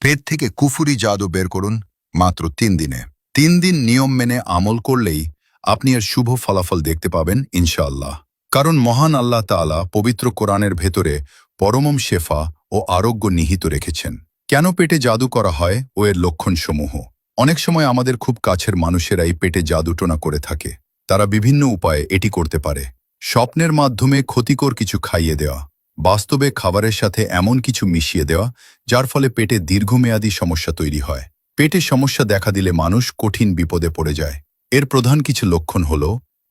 পেট থেকে কুফুরি জাদু বের করুন মাত্র 3 দিনে। 3 দিন নিয়ম মেনে আমল করলেই আপনি এর শুভ ফলাফল দেখতে পাবেন ইনশাআল্লাহ। কারণ মহান আল্লাহ তাআলা পবিত্র কোরআনের ভেতরে পরমম শেফা ও আরোগ্য নিহিত রেখেছেন। কেন পেটে জাদু করা হয় ও এর লক্ষণসমূহ? অনেক সময় আমাদের খুব কাছের মানুষেরাই পেটে জাদুটোনা করে থাকে। তারা বিভিন্ন উপায়ে এটি করতে পারে। স্বপ্নের মাধ্যমে ক্ষতিকর কিছু খাইয়ে দেওয়া, বাস্তবে খাবারের সাথে এমন কিছু মিশিয়ে দেওয়া যার ফলে পেটে দীর্ঘমেয়াদী সমস্যা তৈরি হয়। পেটে সমস্যা দেখা দিলে মানুষ কঠিন বিপদে পড়ে যায়। এর প্রধান কিছু লক্ষণ হল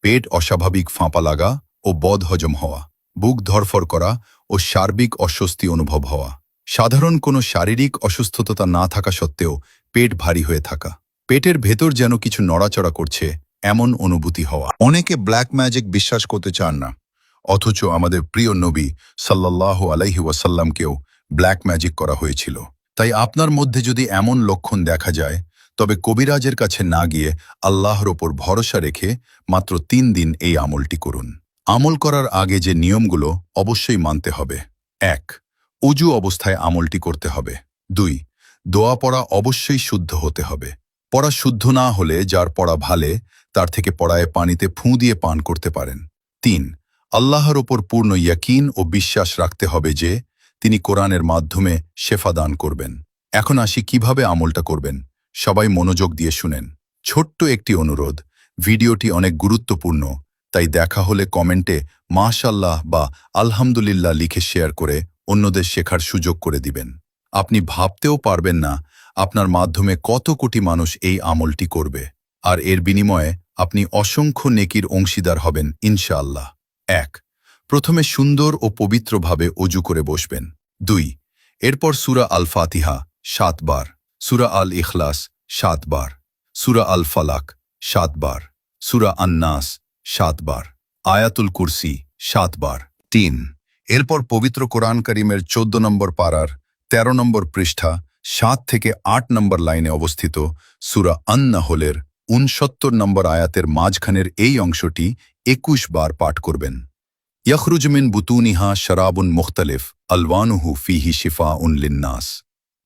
পেট অস্বাভাবিক ফাঁপা লাগা ও বদহজম হওয়া, বুক ধরফর করা ও সার্বিক অস্বস্তি অনুভব হওয়া। সাধারণ কোনো শারীরিক অসুস্থতা না থাকা সত্ত্বেও পেট ভারী হয়ে থাকা, পেটের ভেতর যেন কিছু নড়াচড়া করছে এমন অনুভূতি হওয়া। অনেকে ব্ল্যাক ম্যাজিক বিশ্বাস করতে চান না, অথচ আমাদের প্রিয় নবী সাল্লাল্লাহু আলাইহি ওয়াসাল্লামকেও ব্ল্যাক ম্যাজিক করা হয়েছিল। তাই আপনার মধ্যে যদি এমন লক্ষণ দেখা যায়, তবে কবিরাজের কাছে না গিয়ে আল্লাহর ওপর ভরসা রেখে মাত্র 3 দিন এই আমলটি করুন। আমল করার আগে যে নিয়মগুলো অবশ্যই মানতে হবে: 1. অজু অবস্থায় আমলটি করতে হবে। 2. দোয়া পড়া অবশ্যই শুদ্ধ হতে হবে। পড়া শুদ্ধ না হলে যার পড়া ভালে তার থেকে পড়ায় পানিতে ফুঁ দিয়ে পান করতে পারেন। 3. আল্লাহর ওপর পূর্ণ ইয়াকিন ও বিশ্বাস রাখতে হবে যে তিনি কোরআনের মাধ্যমে শেফা দান করবেন। এখন আসি কিভাবে আমলটা করবেন। সবাই মনোযোগ দিয়ে শুনেন। ছোট্ট একটি অনুরোধ, ভিডিওটি অনেক গুরুত্বপূর্ণ, তাই দেখা হলে কমেন্টে মাশাআল্লাহ বা আলহামদুলিল্লাহ লিখে শেয়ার করে অন্যদের শেখার সুযোগ করে দিবেন। আপনি ভাবতেও পারবেন না আপনার মাধ্যমে কত কোটি মানুষ এই আমলটি করবে, আর এর বিনিময়ে আপনি অসংখ্য নেকির অংশীদার হবেন ইনশাআল্লাহ। 1. প্রথমে সুন্দর ও পবিত্রভাবে অজু করে বসবেন। 2. এরপর সূরা আল ফাতিহা 7 বার, সূরা আল ইখলাস 7 বার, সূরা আল ফালাক 7 বার, সূরা আন-নাস 7 বার, আয়াতুল কুরসি 7 বার। 3. এরপর পবিত্র কোরআন কারীমের 14 নম্বর পারার 13 নম্বর পৃষ্ঠা 7 থেকে 8 নম্বর লাইনে অবস্থিত সূরা আন-নাহলের 69 নম্বর আয়াতের মাঝখানের এই অংশটি 21 বার পাঠ করবেন। ইয়াখরুজু মিন বুতুনিহা শারাবুন মুখতালিফ আলওয়ানুহু ফিহি শিফাউন লিন্নাস।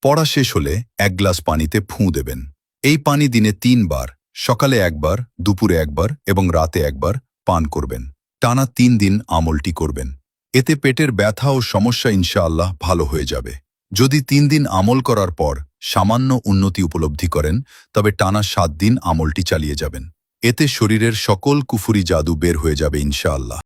পড়া শেষ হলে 1 গ্লাস পানিতে ফুঁ দেবেন। এই পানি দিনে 3 বার, সকালে 1 বার, দুপুরে 1 বার এবং রাতে 1 বার পান করবেন। টানা 3 দিন আমলটি করবেন। এতে পেটের ব্যথা ও সমস্যা ইনশাআল্লাহ ভালো হয়ে যাবে। যদি 3 দিন আমল করার পর সামান্য উন্নতি উপলব্ধি করেন, তবে টানা 7 দিন আমলটি চালিয়ে যাবেন। এতে শরীরের সকল কুফরি জাদু বের হয়ে যাবে ইনশাআল্লাহ।